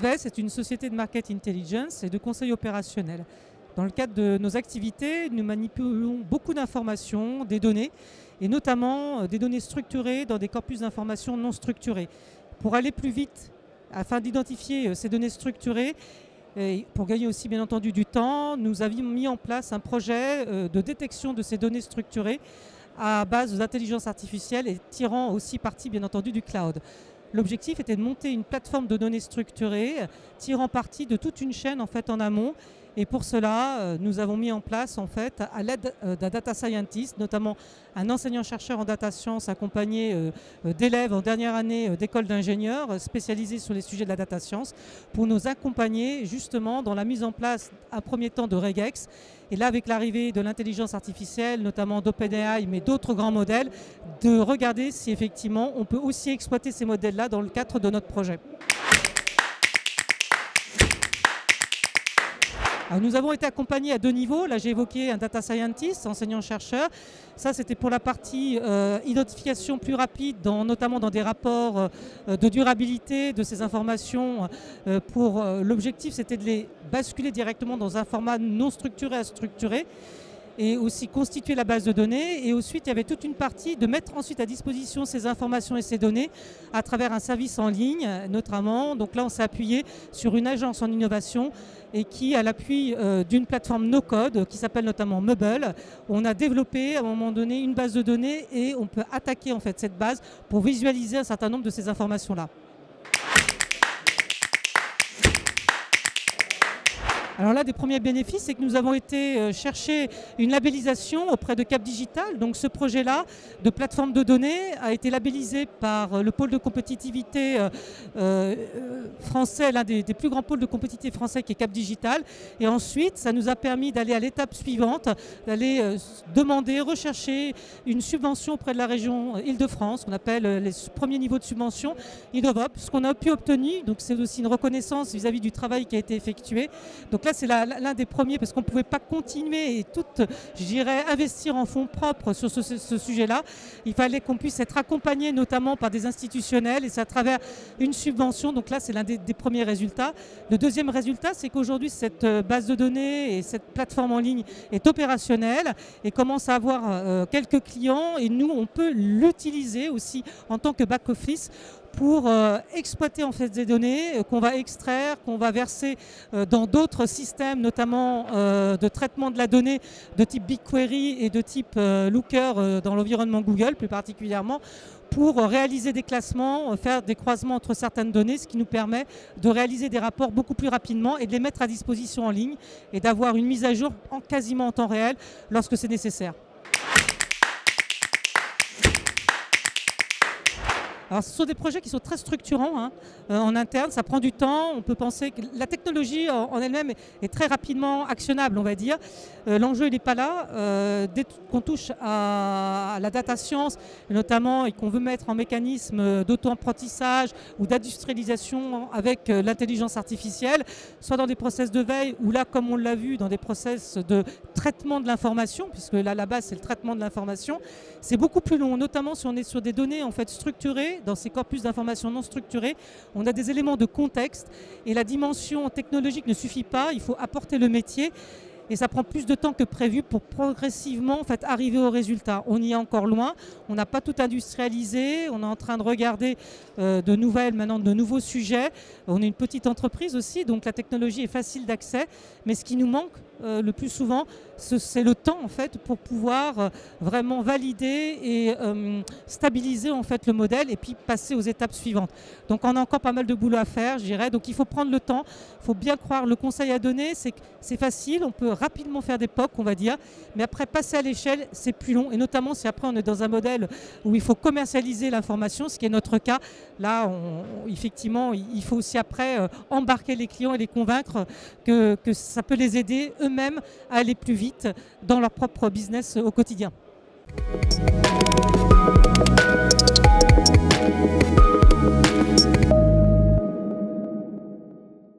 Aves est une société de market intelligence et de conseil opérationnel. Dans le cadre de nos activités, nous manipulons beaucoup d'informations, des données, et notamment des données structurées dans des corpus d'informations non structurés. Pour aller plus vite, afin d'identifier ces données structurées, et pour gagner aussi bien entendu du temps, nous avions mis en place un projet de détection de ces données structurées à base d'intelligence artificielle et tirant aussi parti bien entendu du cloud. L'objectif était de monter une plateforme de données structurées tirant parti de toute une chaîne en fait en amont. Et pour cela, nous avons mis en place, en fait, à l'aide d'un data scientist, notamment un enseignant-chercheur en data science accompagné d'élèves en dernière année d'école d'ingénieurs spécialisés sur les sujets de la data science, pour nous accompagner justement dans la mise en place, un premier temps, de regex. Et là, avec l'arrivée de l'intelligence artificielle, notamment d'OpenAI, mais d'autres grands modèles, de regarder si effectivement on peut aussi exploiter ces modèles-là dans le cadre de notre projet. Alors, nous avons été accompagnés à deux niveaux. Là, j'ai évoqué un data scientist, enseignant-chercheur. Ça, c'était pour la partie identification plus rapide, notamment dans des rapports de durabilité de ces informations. L'objectif, c'était de les basculer directement dans un format non structuré à structuré, et aussi constituer la base de données. Et ensuite, il y avait toute une partie de mettre ensuite à disposition ces informations et ces données à travers un service en ligne, notamment. Donc là, on s'est appuyé sur une agence en innovation et qui, à l'appui d'une plateforme no-code qui s'appelle notamment Meuble, on a développé à un moment donné une base de données et on peut attaquer en fait cette base pour visualiser un certain nombre de ces informations-là. Alors là, des premiers bénéfices, c'est que nous avons été chercher une labellisation auprès de Cap Digital. Donc ce projet-là de plateforme de données a été labellisé par le pôle de compétitivité français, l'un des plus grands pôles de compétitivité français qui est Cap Digital. Et ensuite, ça nous a permis d'aller à l'étape suivante, d'aller demander, rechercher une subvention auprès de la région Île-de-France, qu'on appelle les premiers niveaux de subvention, InnovOp. Ce qu'on a pu obtenir, donc c'est aussi une reconnaissance vis-à-vis du travail qui a été effectué. Donc là, c'est l'un des premiers parce qu'on ne pouvait pas continuer et tout, je dirais, investir en fonds propres sur ce sujet-là. Il fallait qu'on puisse être accompagné notamment par des institutionnels et c'est à travers une subvention. Donc là, c'est l'un des premiers résultats. Le deuxième résultat, c'est qu'aujourd'hui, cette base de données et cette plateforme en ligne est opérationnelle et commence à avoir quelques clients. Et nous, on peut l'utiliser aussi en tant que back-office pour exploiter en fait des données qu'on va extraire, qu'on va verser dans d'autres systèmes, notamment de traitement de la donnée de type BigQuery et de type Looker dans l'environnement Google plus particulièrement, pour réaliser des classements, faire des croisements entre certaines données, ce qui nous permet de réaliser des rapports beaucoup plus rapidement et de les mettre à disposition en ligne et d'avoir une mise à jour quasiment en temps réel lorsque c'est nécessaire. Alors, ce sont des projets qui sont très structurants en interne, ça prend du temps, on peut penser que la technologie en elle-même est très rapidement actionnable, on va dire. L'enjeu, il n'est pas là. Dès qu'on touche à la data science, notamment, et qu'on veut mettre en mécanisme d'auto-apprentissage ou d'industrialisation avec l'intelligence artificielle, soit dans des process de veille ou là, comme on l'a vu, dans des process de traitement de l'information, puisque là, la base, c'est le traitement de l'information, c'est beaucoup plus long, notamment si on est sur des données en fait structurées. Dans ces corpus d'informations non structurés, on a des éléments de contexte et la dimension technologique ne suffit pas, il faut apporter le métier et ça prend plus de temps que prévu pour progressivement en fait, arriver au résultat. On y est encore loin, on n'a pas tout industrialisé, on est en train de regarder de nouveaux sujets. On est une petite entreprise aussi, donc la technologie est facile d'accès, mais ce qui nous manque le plus souvent, c'est le temps en fait pour pouvoir vraiment valider et stabiliser en fait le modèle et puis passer aux étapes suivantes. Donc on a encore pas mal de boulot à faire, je dirais. Donc il faut prendre le temps, il faut bien croire. Le conseil à donner, c'est que c'est facile, on peut rapidement faire des POC, on va dire, mais après passer à l'échelle, c'est plus long. Et notamment si après on est dans un modèle où il faut commercialiser l'information, ce qui est notre cas. Là, effectivement, il faut aussi après embarquer les clients et les convaincre que ça peut les aider eux-mêmes à aller plus vite dans leur propre business au quotidien.